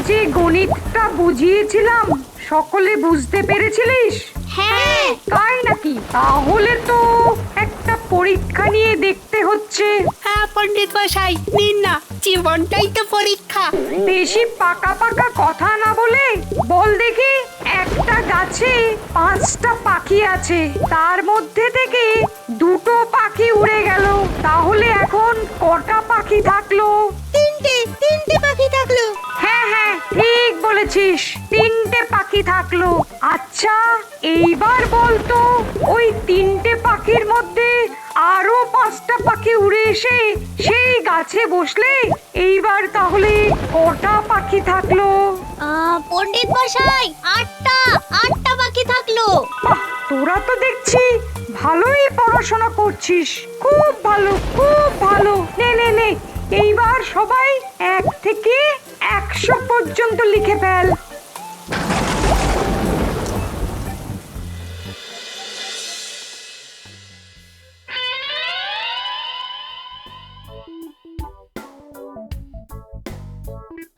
যে গণিতটা বুঝিয়েছিলাম সকলে বুঝতে পেরেছিলিস? হ্যাঁ। তাই নাকি? তাহলে তো একটা পরীক্ষা নিয়ে দেখতে হচ্ছে। হ্যাঁ পণ্ডিত মশাই, নিন না, জীবনটাই তো পরীক্ষা। বেশি পাকা পাকা কথা না বলে বল দেখি, একটা গাছে 5টা পাখি আছে, তার মধ্যে থেকে 2টো পাখি উড়ে গেল, তাহলে এখন কটা পাখি থাকলো? তিনটে পাখি থাকলো। হ্যাঁ হ্যাঁ, ঠিক বলেছিস, 3টে পাখি থাকলো। আচ্ছা এইবার বলতো, ওই 3টে পাখির মধ্যে আরো 5টা পাখি উড়ে এসে সেই গাছে বসলে এইবার তাহলে কটা পাখি থাকলো? পণ্ডিত মশাই, 8টা পাখি থাকলো। বাহ, তোরা তো দেখছি ভালোই পড়াশোনা করছিস, খুব ভালো খুব ভালো। নে নে নে, এইবার সবাই 1 থেকে 100 পর্যন্ত লিখে ফেল।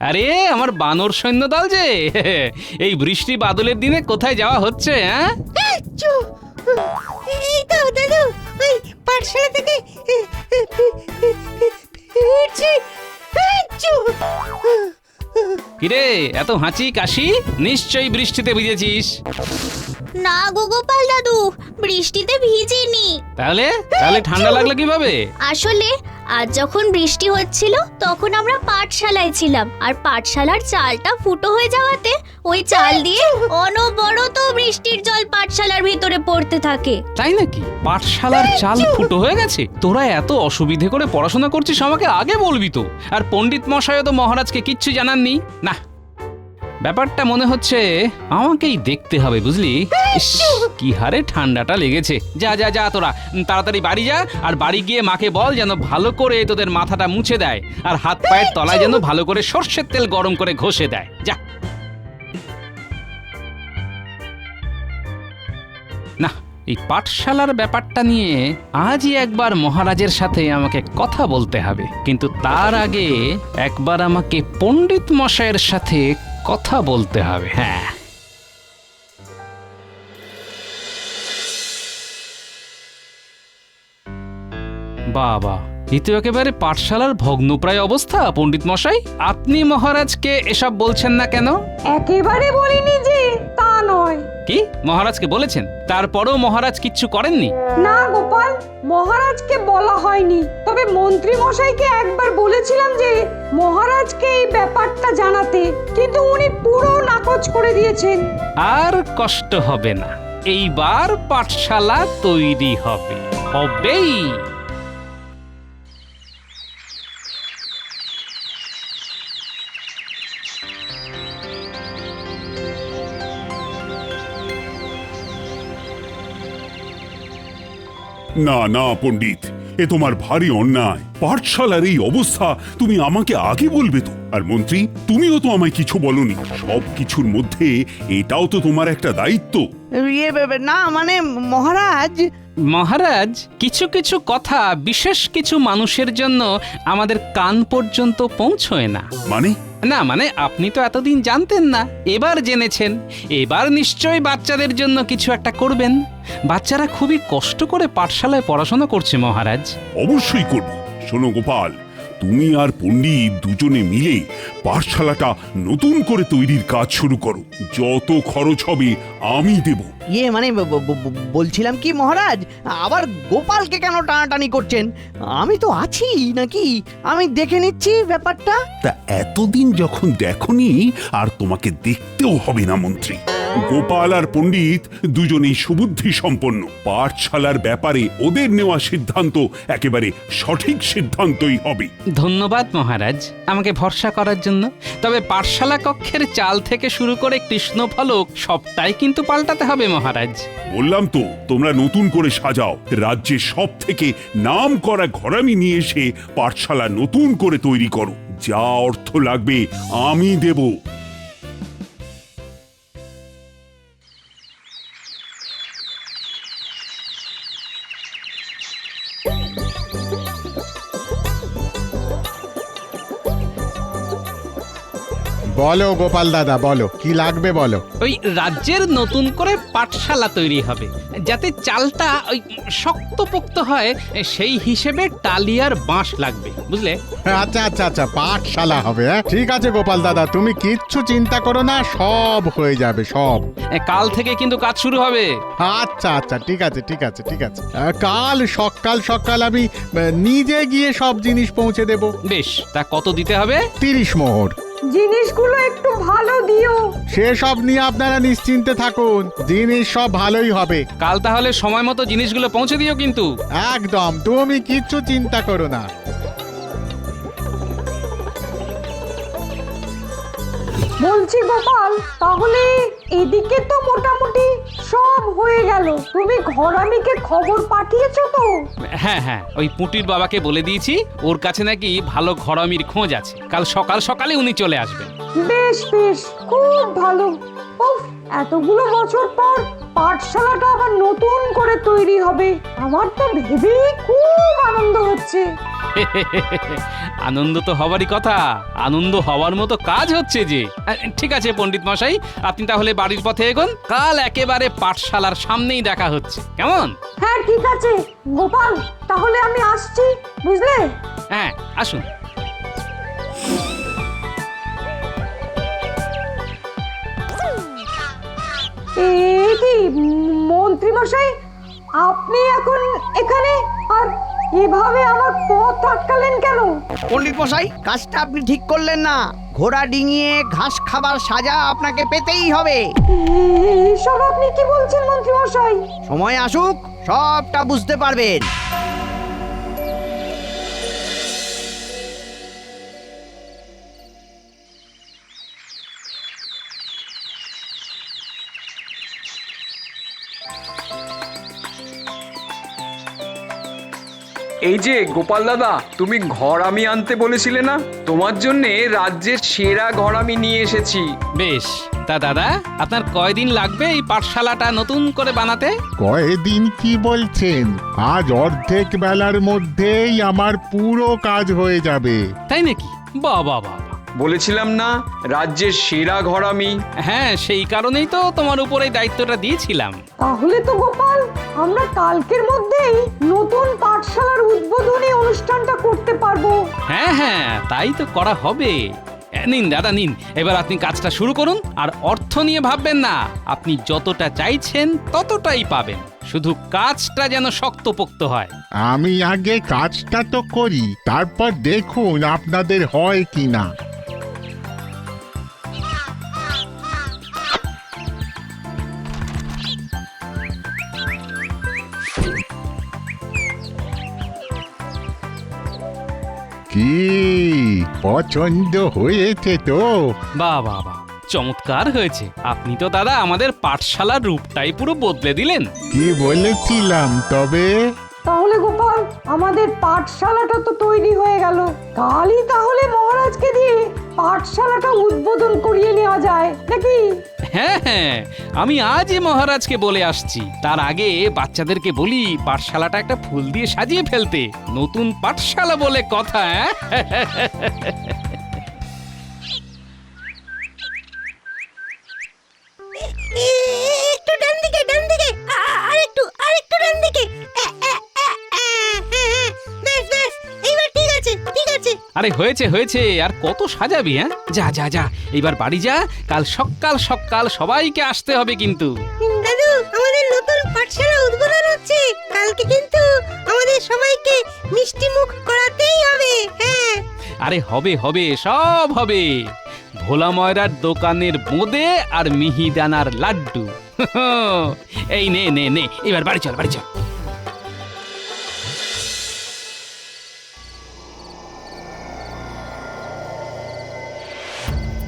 আরে আমার বানর সৈন্য দল যে এই বৃষ্টি বাদলের দিনে কোথায় যাওয়া হচ্ছে? হ্যাঁ, এই তো দাদু, ওই পাঠশালা থেকে ফিরছি। কিরে এত হাঁচি কাশি? নিশ্চয়ই বৃষ্টিতে ভিজেছিস। না গো গোপাল দাদু, বৃষ্টিতে ভিজিনি। তাহলে ঠান্ডা লাগলো কিভাবে? আসলে আজ যখন বৃষ্টি হচ্ছিল তখন আমরা পাঠশালায় ছিলাম, আর পাঠশালার চালটা ফুটো হয়ে যাওয়াতে ওই চাল দিয়ে অনবরত বৃষ্টির জল পাঠশালার ভিতরে পড়তে থাকে। তাই নাকি? পাঠশালার চাল ফুটো হয়ে গেছে? তোরা এত অসুবিধে করে পড়াশোনা করছিস, আমাকে আগে বলবি তো। আর পণ্ডিত মশাইও তো মহারাজকে কিচ্ছু জানাননি। না, ব্যাপারটা মনে হচ্ছে আমাকেই দেখতে হবে, বুঝলি? ইস, কি হারে ঠান্ডাটা লেগেছে। যা যা যা, তোরা তাড়াতাড়ি বাড়ি যা, আর বাড়ি গিয়ে মাকে বল যেন ভালো করে তোদের মাথাটা মুছে দেয়, আর হাত পায়ের তলায় যেন ভালো করে সর্ষের তেল গরম করে ঘষে দেয়। যা। না, এই পাঠশালার ব্যাপারটা নিয়ে আজই একবার মহারাজের সাথে আমাকে কথা বলতে হবে, কিন্তু তার আগে একবার আমাকে পণ্ডিত মশাইয়ের সাথে কথা বলতে হবে। হ্যাঁ, বাবা, এ তো একেবারে পাঠশালার ভগ্নপ্রায় অবস্থা। পণ্ডিত মশাই, আপনি মহারাজকে এসব বলছেন না কেন? একেবারে বলিনি যে, তা নয়। কি মহারাজকে বলেছেন? তারপরেও মহারাজ কিচ্ছু করেননি? না গোপাল, মহারাজকে বলা হয়নি, তবে মন্ত্রী মশাইকে একবার বলেছিলাম যে মহারাজকে এই ব্যাপারটা জানাতে, কিন্তু উনি পুরো নাকচ করে দিয়েছেন। আর কষ্ট হবে না, এইবার পাঠশালা তৈরি হবে, হবেই। না না পণ্ডিত, এ তোমার ভারী অন্যায়। পাঠশালার এই অবস্থা তুমি আমাকে আগে বলবে তো। আর মন্ত্রী, তুমিও তো আমায় কিছু বলনি। সব কিছুর মধ্যে এটাও তো তোমার একটা দায়িত্ব। না মানে মহারাজ, মহারাজ, কিছু কিছু কথা বিশেষ কিছু মানুষের জন্য আমাদের কান পর্যন্ত পৌঁছয় না। মানে? না মানে, আপনি তো এতদিন জানতেন না, এবার জেনেছেন। এবার নিশ্চয়ই বাচ্চাদের জন্য কিছু একটা করবেন। বাচ্চারা খুবই কষ্ট করে পাঠশালায় পড়াশোনা করছে মহারাজ। অবশ্যই করব। শোনো গোপাল, তুমি আর পণ্ডিত দুজনে মিলে পাঠশালাটা নতুন করে তৈরির কাজ শুরু করো। যত খরচ হবে আমি দেব। মানে বলছিলাম কি মহারাজ, আবার গোপালকে কেন টানাটানি করছেন? আমি তো আছি নাকি, আমি দেখে নিচ্ছি ব্যাপারটা। তা এতদিন যখন দেখনি, আর তোমাকে দেখতেও হবে না মন্ত্রী। গোপাল আর পণ্ডিত দুজনেই সুবুদ্ধি সম্পন্ন। পাঠশালার ব্যাপারে ওদের নেওয়া সিদ্ধান্ত একেবারে সঠিক সিদ্ধান্তই হবে। ধন্যবাদ মহারাজ আমাকে ভরসা করার জন্য। তবে পাঠশালা কক্ষের চাল থেকে শুরু করে কৃষ্ণফলক সবটাই কিন্তু পাল্টাতে হবে মহারাজ। বললাম তো, তোমরা নতুন করে সাজাও। রাজ্যের সব থেকে নাম করা ঘরামি নিয়ে এসে পাঠশালা নতুন করে তৈরি করো। যা অর্থ লাগবে আমি দেব। বলো গোপাল দাদা, বলো কি লাগবে বলো। ওই রাজ্যের নতুন করে পাঠশালা তৈরি হবে, যাতে চালটা ওই শক্তপোক্ত হয় সেই হিসেবে টালি আর বাঁশ লাগবে, বুঝলে? আচ্ছা আচ্ছা আচ্ছা, পাঠশালা হবে, হ্যাঁ ঠিক আছে গোপাল দাদা, তুমি কিচ্ছু চিন্তা করো না, সব হয়ে যাবে সব। কাল থেকে কিন্তু কাজ শুরু হবে। আচ্ছা আচ্ছা, ঠিক আছে ঠিক আছে ঠিক আছে, কাল সকাল সকাল আমি নিজে গিয়ে সব জিনিস পৌঁছে দেব। বেশ, তা কত দিতে হবে? 30 মোহর। জিনিসগুলো একটু ভালো দিও। সেসব নিয়ে আপনারা নিশ্চিন্তে থাকুন, জিনিস সব ভালোই হবে। কাল তাহলে সময় মতো জিনিসগুলো পৌঁছে দিও কিন্তু। একদম, তুমি কিচ্ছু চিন্তা করো না। বলছি গোপাল, তাহলে এদিকে তো মোটামুটি সব হয়ে গেল। তুমি ঘরামিকে খবর পাঠিয়েছো তো? হ্যাঁ হ্যাঁ, ওই পুঁটির বাবাকে বলে দিয়েছি, ওর কাছে নাকি ভালো ঘরামির খোঁজ আছে। কাল সকাল সকালে উনি চলে আসবেন। বেশ বেশ, খুব ভালো। উফ, এতগুলো বছর পর পাঠশালাটা আবার নতুন করে তৈরি হবে। আমার তো ভেবেই খুব আনন্দ হচ্ছে। আনন্দ তো হবারই কথা, আনন্দ হওয়ার মতো কাজ হচ্ছে যে। ঠিক আছে পণ্ডিত মশাই, আপনি তাহলে বাড়ির পথে এগোন, কাল একেবারে পাঠশালার সামনেই দেখা হচ্ছে, কেমন? হ্যাঁ ঠিক আছে গোপাল, তাহলে আমি আসছি, বুঝলে? হ্যাঁ, আসুন। এই কি মন্ত্রী মশাই, আপনি এখন এখানে আর এভাবে আমার পথ আটকালেন কেন? পণ্ডিত মশাই, কাজটা আপনি ঠিক করলেন না। ঘোড়া ডিঙিয়ে ঘাস খাবার সাজা আপনাকে পেতেই হবে। এসব আপনি কি বলছেন মন্ত্রী মশাই? সময় আসুক, সবটা বুঝতে পারবেন। এই যে গোপাল দাদা, তুমি ঘরামি আনতে বলেছিলে না? তোমার জন্য রাজ্যের সেরা ঘরামি নিয়ে এসেছি। বেশ, তা দাদা আপনার কয়দিন লাগবে এই পাঠশালাটা নতুন করে বানাতে? কয়দিন কি বলছেন? আজ অর্ধেক বেলার মধ্যেই আমার পুরো কাজ হয়ে যাবে। তাই নাকি? বাহ বাহ বাহ। বলেছিলাম না রাজ্যের সেরা ঘরামি। হ্যাঁ, সেই কারণেই তো তোমার উপর এই দায়িত্বটা দিয়েছিলাম। তাহলে তো গোপাল, আমরা কালকের মধ্যেই নতুন পাঠশালার উদ্বোধনী অনুষ্ঠানটা করতে পারবো। হ্যাঁ হ্যাঁ, তাই তো করা হবে। নিন দাদা নিন, এবার আপনি কাজটা শুরু করুন। আর অর্থ নিয়ে ভাববেন না, আপনি যতটা চাইছেন ততটাই পাবেন, শুধু কাজটা যেন শক্তপোক্ত হয়। আমি আগে কাজটা তো করি, তারপর দেখুন আপনাদের হয় কিনা। কি পছন্দ হয়েছে তো? বাহ বাহ বাহ, চমৎকার হয়েছে। আপনি তো দাদা আমাদের পাঠশালার রূপটাই পুরো বদলে দিলেন। কি বলেছিলাম তবে? তাহলে গোপাল, আমাদের পাঠশালাটা তো তৈরি হয়ে গেল। কালই তাহলে মহারাজকে দিয়ে পাঠশালাটা উদ্বোধন করিয়ে নেওয়া যায় নাকি? হ্যাঁ হ্যাঁ, আমি আজই মহারাজকে বলে আসছি। তার আগে বাচ্চাদেরকে বলি পাঠশালাটা একটা ফুল দিয়ে সাজিয়ে ফেলতে। নতুন পাঠশালা বলে কথা। একটু ডান দিকে ডান দিকে, আরেকটু আরেকটু ডান দিকে। বেশ বেশ, এইবার ঠিক আছে ঠিক আছে। আরে হয়েছে হয়েছে, আর কত সাজাবি? হ্যাঁ, যা যা যা, এবার বাড়ি যা। কাল সকাল সকাল সবাইকে আসতে হবে কিন্তু। দাদু, আমাদের নতুন পাঠশালা উদ্বোধন হচ্ছে কালকে, কিন্তু আমাদের সবাইকে মিষ্টি মুখ করাতেই হবে। হ্যাঁ, আরে হবে হবে, সব হবে। ভোলা ময়রার দোকানের বোঁদে আর মিহিদানার লাড্ডু। এই নে নে নে, এবার বাড়ি চল বাড়ি চল।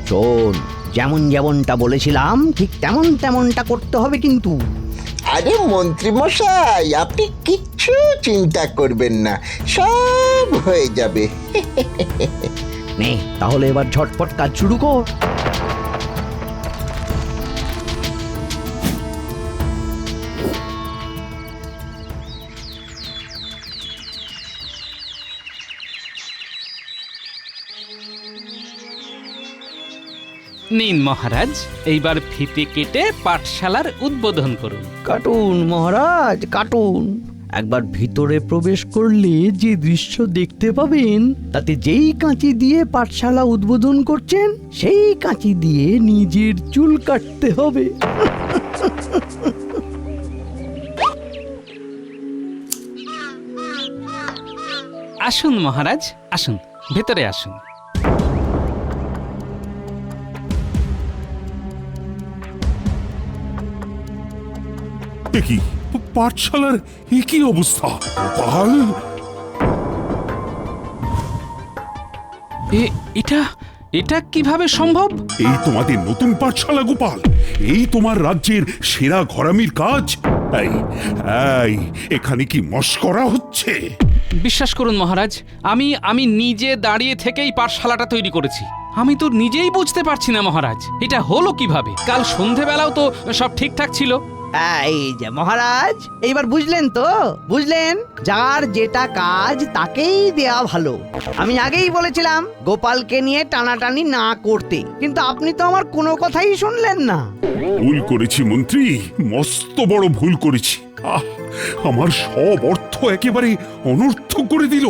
শোন, যেমন যেমনটা বলেছিলাম ঠিক তেমন তেমনটা করতে হবে কিন্তু। আরে মন্ত্রী মশাই, আপনি কিচ্ছু চিন্তা করবেন না, সব হয়ে যাবে। নে তাহলে এবার ঝটপট কাজ শুরু কর। নিন মহারাজ, এইবার ফিতে কেটে পাঠশালার উদ্বোধন করুন। কাটুন মহারাজ কাটুন। একবার ভিতরে প্রবেশ করলে যে দৃশ্য দেখতে পাবেন, তাতে যেই কাঁচি দিয়ে পাঠশালা উদ্বোধন করছেন সেই কাঁচি দিয়ে নিজের চুল কাটতে হবে। আসুন মহারাজ, আসুন, ভেতরে আসুন। এ কি পাঠশালার এ কি অবস্থা? গোপাল, এটা এটা কিভাবে সম্ভব? এই তোমাদের নতুন পাঠশালা গোপাল? এই তোমার রাজ্যের সেরা ঘরামির কাজ? এই এই এখানে কি মশকরা হচ্ছে? বিশ্বাস করুন মহারাজ, আমি নিজে দাঁড়িয়ে থেকেই পাঠশালাটা তৈরি করেছি। আমি তো নিজেই বুঝতে পারছি না মহারাজ, এটা হলো কিভাবে। কাল সন্ধেবেলাও তো সব ঠিকঠাক ছিল। এই যে মহারাজ, এইবার বুঝলেন তো? বুঝলেন, যার যেটা কাজ তাকেই দেয়া ভালো। আমি আগেই বলেছিলাম গোপালকে নিয়ে টানাটানি না করতে, কিন্তু আপনি তো আমার কোনো কথাই শুনলেন না। ভুল করেছি মন্ত্রী, মস্ত বড় ভুল করেছি। আমার সব অর্থ একেবারে অনর্থক করে দিল।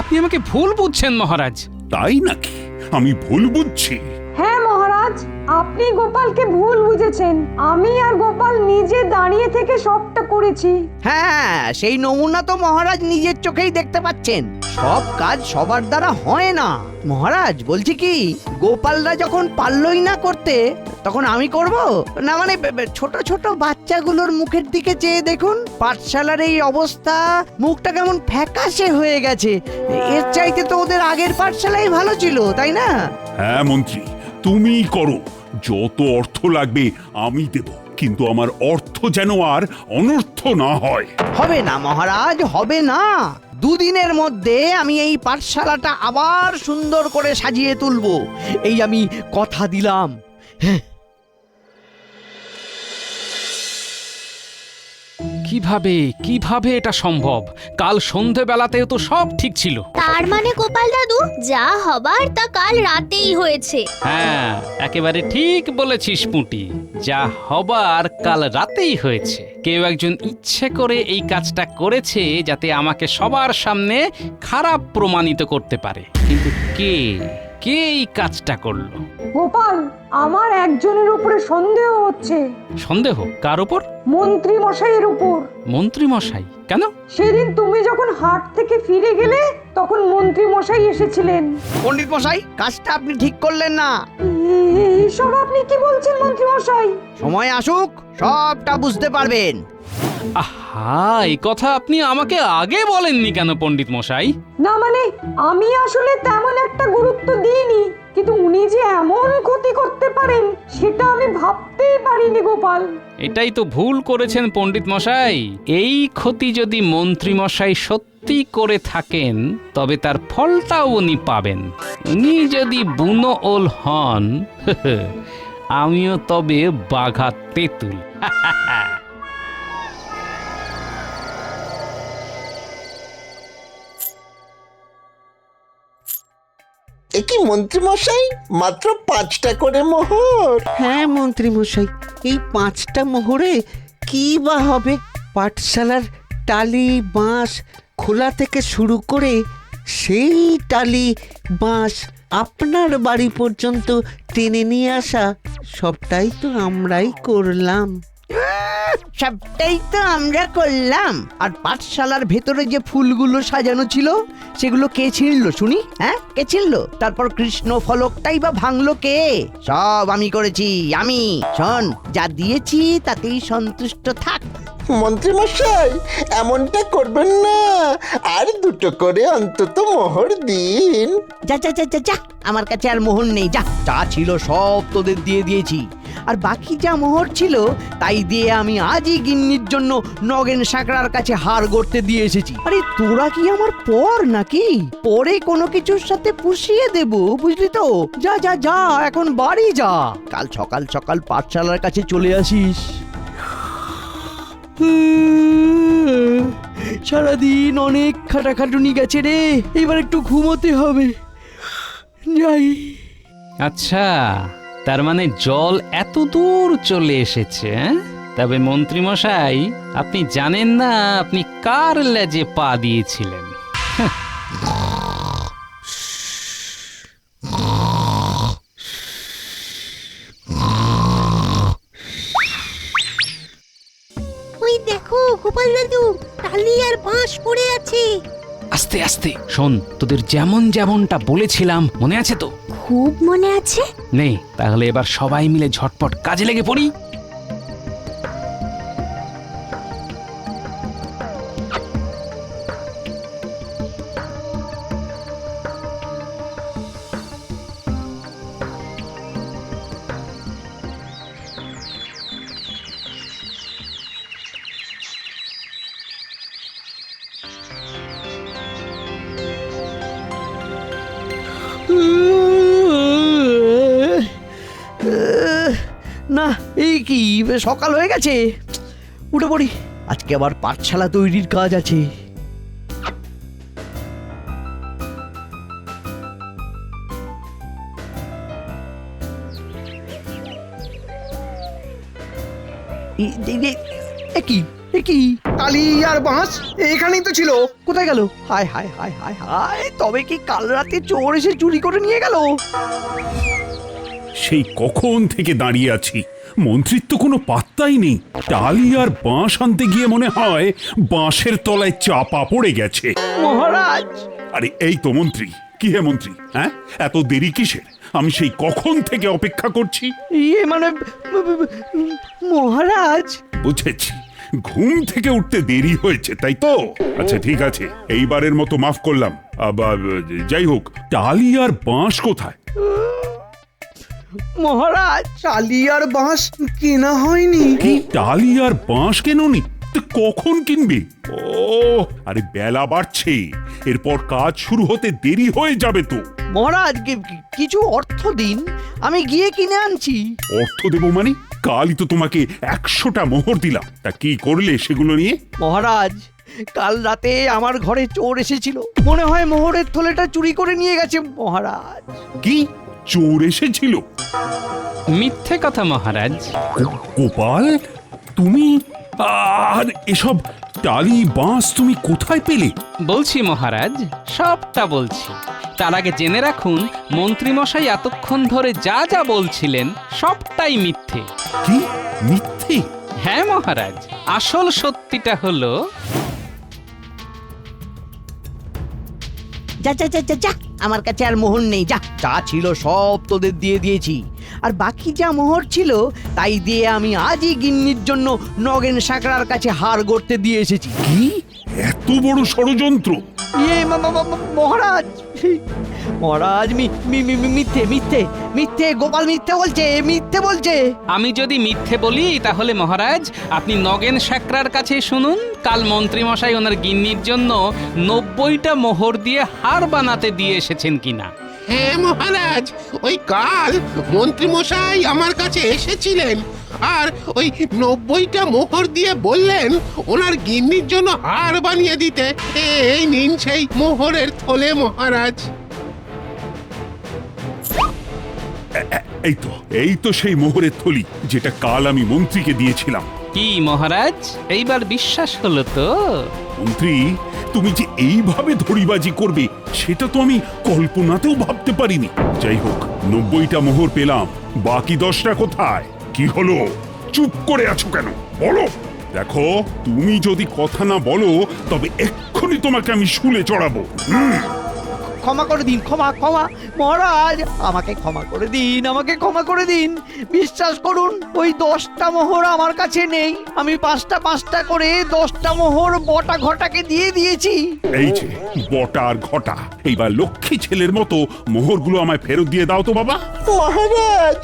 আপনি আমাকে ভুল বুঝছেন মহারাজ। তাই নাকি? আমি ভুল বুঝছি? হ্যাঁ মহারাজ, আপনি গোপালকে ভুল বুঝেছেন। আমি আর গোপাল নিজে দাঁড়িয়ে থেকে সবটা করেছি। হ্যাঁ, সেই নমুনা তো মহারাজ নিজের চোখেই দেখতে পাচ্ছেন। সব কাজ সবার দ্বারা হয় না মহারাজ। বলছি কি, গোপালরা যখন পারলই না করতে, তখন আমি করব না? মানে ছোট ছোট বাচ্চাগুলোর মুখের দিকে চেয়ে দেখুন, পাঠশালার এই অবস্থা, মুখটা কেমন ফ্যাকাশে হয়ে গেছে। এর চাইতে তো ওদের আগের পাঠশালাই ভালো ছিল, তাই না? হ্যাঁ মন্ত্রী, তুমি করো, যত অর্থ লাগবে আমি দেব, কিন্তু আমার অর্থ যেন আর অনর্থ না হয়। হবে না মহারাজ, হবে না। দুদিনের মধ্যে আমি এই পাঠশালাটা আবার সুন্দর করে সাজিয়ে তুলবো, এই আমি কথা দিলাম। কিভাবে এটা সম্ভব? কাল সন্ধেবেলাতেও তো সব ঠিক ছিল। তার মানে গোপাল দাদু, যা হবার তা কাল রাতেই হয়েছে। হ্যাঁ, একেবারে ঠিক বলেছিস পুঁটি, যা হবার কাল রাতেই হয়েছে। কেউ একজন ইচ্ছে করে এই কাজটা করেছে যাতে আমাকে সবার সামনে খারাপ প্রমাণিত করতে পারে। কিন্তু কে এই কাজটা করলো? গোপাল, আমার একজনের উপরে সন্দেহ হচ্ছে। সন্দেহ? কার উপর? মন্ত্রী মশাইয়ের উপর। মন্ত্রী মশাই? কেন? সেদিন তুমি যখন হাট থেকে ফিরে গেলে, তখন মন্ত্রী মশাই এসেছিলেন। পণ্ডিত মশাই, কাজটা আপনি ঠিক করলেন না। এইসব আপনি কি বলছেন মন্ত্রী মশাই? সময় আসুক, সবটা বুঝতে পারবেন। আহা, এই কথা আপনি আমাকে আগে বলেননি কেন পণ্ডিত মশাই? না মানে, আমি আসলে তেমন একটা গুরুত্ব দিইনি, কিন্তু উনি যে এমন ক্ষতি করতে পারেন সেটা আমি ভাবতেই পারিনি গোপাল। এটাই তো ভুল করেছেন পণ্ডিত মশাই। এই ক্ষতি যদি মন্ত্রী মশাই সত্যি করে থাকেন, তবে তার ফলটাও উনি পাবেন। উনি যদি বুনো ওল হন, আমিও তবে বাঘা তেঁতুল। একই মন্ত্রী মশাই, মাত্র 5টা করে মোহর? হ্যাঁ মন্ত্রী মশাই, এই 5টা মোহরে কি বা হবে? পাঠশালার টালি বাঁশ খোলা থেকে শুরু করে সেই টালি বাঁশ আপনার বাড়ি পর্যন্ত টেনে নিয়ে আসা, সবটাই তো আমরাই করলাম। সবটাই তো আমরা করলাম। আর পাঠশালার ভেতরে যে ফুলগুলো সাজানো ছিল, সেগুলো কে ছিঁড়লো শুনি? হ্যাঁ, কে ছিঁড়লো? তারপর কৃষ্ণ ফলকটাই বা ভাঙলো কে? সব আমি করেছি, আমি। শোন, যা দিয়েছি তাতেই সন্তুষ্ট থাক। মন্ত্রী মশাই, এমনটা করবেন না, আর 2টো করে অন্তত মোহর দিন। যা যা যা যা যা, আমার কাছে আর মোহর নেই। যা, যা ছিল সব তোদের দিয়ে দিয়েছি। আর বাকি যা মোহর ছিল, তাই দিয়ে আমি আজই গিন্নির জন্য নগেন সাঁকড়ার কাছে হার গড়তে দিয়ে এসেছি। আরে তোরা কি আমার পর নাকি? পরে কোনো কিছুর সাথে পুষিয়ে দেব, বুঝলি তো? যা যা যা, এখন বাড়ি যা। কাল সকাল সকাল পাঠশালার কাছে চলে আসিস। সারাদিন অনেক খাটাখাটুনি গেছে রে, এবার একটু ঘুমোতে হবে। যাই। আচ্ছা, তার মানে জল এত দূর চলে এসেছে, হ্যাঁ? তবে মন্ত্রী মশাই, আপনি জানেন না আপনি কার লেজে পা দিয়েছিলেন। ওই দেখো গোপাল দাদু, টালি আর বাঁশ পড়ে আছে। আস্তে আস্তে শোন, তোদের যেমন যেমনটা বলেছিলাম মনে আছে তো? খুব মনে আছে। নেই, তাহলে এবার সবাই মিলে ঝটপট কাজে লেগে পড়ি। না, এই কি সকাল হয়ে গেছে, উঠে পড়ি। আজকে আবার পাঠশালা তৈরির কাজ আছে। একই টালি আর বাঁশ এখানেই তো ছিল, কোথায় গেল? হায় হায় হায় হায় হায়, তবে কি কাল রাতে চোর এসে চুরি করে নিয়ে গেল? সেই কখন থেকে দাঁড়িয়ে আছি, মন্ত্রীর তো কোনো পাত্তাই নেই। টালি আর বাঁশ আনতে গিয়ে মনে হয় বাঁশের তলায় চাপা পড়ে গেছে। মহারাজ! আরে এই তো মন্ত্রী। কি হে মন্ত্রী, হ্যাঁ? এত দেরি কিসের? আমি সেই কখন থেকে অপেক্ষা করছি। ইয়ে মানে মহারাজ, বুঝেছি, ঘুম থেকে উঠতে দেরি হয়েছে, তাই তো? আচ্ছা ঠিক আছে, এইবারের মতো মাফ করলাম। আবার যাই হোক, টালি আর বাঁশ কোথায়? মহারাজ টালি আর বাঁশ কেনা হয়নি। কি, টালি আর বাঁশ কেননি? তো কখন কিনবে? ও, আরে বেলা বাড়ছে, এরপর কাজ শুরু হতে দেরি হয়ে যাবে তো। মহারাজ কিছু অর্থ দিন, আমি গিয়ে কিনে আনছি। অর্থ দেবো মানে? কালই তো তোমাকে 100টা মোহর দিলাম, তা কি করলে সেগুলো নিয়ে? মহারাজ, কাল রাতে আমার ঘরে চোর এসেছিল, মনে হয় মোহরের থলেটা চুরি করে নিয়ে গেছে। মহারাজ! কি, চোর এসেছিল? মিথ্যে কথা মহারাজ। গোপাল, তুমি আর এসব টালি বাঁশ তুমি কোথায় পেলে? বলছি মহারাজ, সবটা বলছি। তার আগে জেনে রাখুন, মন্ত্রী মশাই এতক্ষণ ধরে যা যা বলছিলেন সবটাই মিথ্যে। কি, মিথ্যে? হ্যাঁ মহারাজ, আসল সত্যিটা হলো যা যা যা যা যা, আমার কাছে আর মোহর নেই। যা, যা ছিল সব তোদের দিয়ে দিয়েছি, আর বাকি যা মোহর ছিল তাই দিয়ে আমি আজই গিন্নির জন্য নগেন সাকরার কাছে হার গড়তে দিয়ে এসেছি। কি, এত বড় ষড়যন্ত্র? ইয়ে মহারাজ, মহারাজ মিথ্যে মিথ্যে মিথ্যে, গোপাল মিথ্যে বলছে, মিথ্যে বলছে। আমি যদি মিথ্যে বলি তাহলে মহারাজ আপনি নগেন সাকরার কাছে শুনুন, কাল মন্ত্রী মশাই ওনার গিন্নির জন্য 90টা মোহর দিয়ে হার বানাতে দিয়ে এসেছেন কিনা। হ্যাঁ মহারাজ, ওই কাল মন্ত্রী মশাই আমার কাছে এসেছিলেন আর ওই 90টা মোহর দিয়ে বললেন ওনার গিন্নির জন্য হার বানিয়ে দিতে। এই নিন সেই মোহরের থলে মহারাজ। এই তো সেই মোহরের থলি, যেটা কাল আমি মন্ত্রীকে দিয়েছিলাম। কি মহারাজ, এইবার বিশ্বাস হলো তো? মন্ত্রী, তুমি যে এইভাবে ধড়িবাজি করবে সেটা তো আমি কল্পনাতেও ভাবতে পারিনি। যাই হোক, 90টা মোহর পেলাম, বাকি 10টা কোথায়? কি হলো, চুপ করে আছো কেন? বলো। দেখো, তুমি যদি কথা না বলো তবে এক্ষুনি তোমাকে আমি শুলে চড়াবো। ক্ষমা করে দিন, ক্ষমা ক্ষমা মহারাজ, আমাকে ক্ষমা করে দিন, আমাকে ক্ষমা করে দিন। বিশ্বাস করুন, ওই 10টা মোহর আমার কাছে নেই। আমি 5টা করে 10টা মোহর বটা ঘটাকে দিয়ে দিয়েছি। এই যে বটা আর ঘটা, এইবার লক্ষ্মী ছেলের মতো মোহরগুলো আমায় ফেরত দিয়ে দাও তো বাবা। মহারাজ,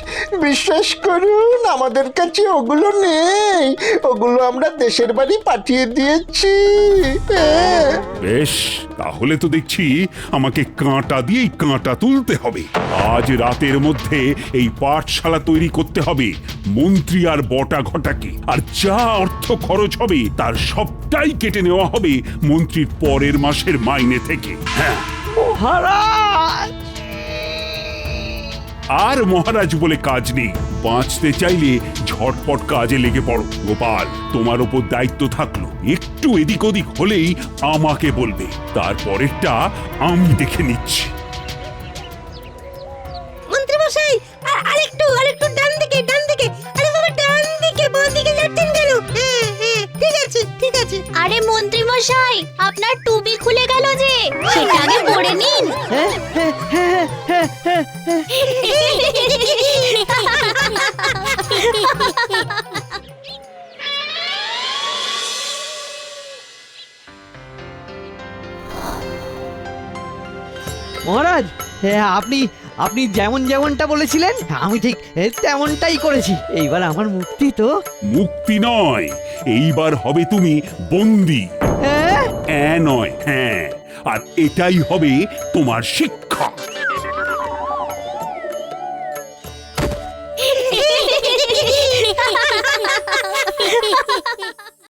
বিশ্বাস করুন, আমাদের কাছে ওগুলো নেই, ওগুলো আমরা দেশের বাড়ি পাঠিয়ে দিয়েছি। বেশ, তাহলে তো দেখছি আমাকে কাঁটা দিয়েই কাঁটা তুলতে হবে। আজ রাতের মধ্যে এই পাঠশালা তৈরি করতে হবে মন্ত্রী আর বটা ঘটাকে, আর যা অর্থ খরচ হবে তার সবটাই কেটে নেওয়া হবে মন্ত্রীর পরের মাসের মাইনে থেকে। হ্যাঁ মহারাজ! আর মহারাজ বলে কাজ নেই। বাঁচতে চাইলে ঝটপট কাজে লেগে পড়ো। গোপাল, তোমার ওপর দায়িত্ব থাকলো, একটু এদিক ওদিক হলেই আমাকে বলবে, তারপরেরটা আমি দেখে নিচ্ছি। মন্ত্রী মশাই আরেকটু ডান দিকে আরে বাবা ডান দিকে বাঁ দিকে যাচ্ছেন কেন? হ্যাঁ হ্যাঁ ঠিক আছে আরে মন্ত্রী মশাই, আপনার টুপি খুলে গেল যে, সেটা আগে পরে নিন। মহারাজ, হ্যাঁ, আপনি যেমনটা বলেছিলেন আমি ঠিক তেমনটাই করেছি। এইবার আমার মুক্তি তো। মুক্তি নয়, এইবার হবে তুমি বন্দী। হ্যাঁ? নয়, হ্যাঁ, আর এটাই হবে তোমার শিক্ষা।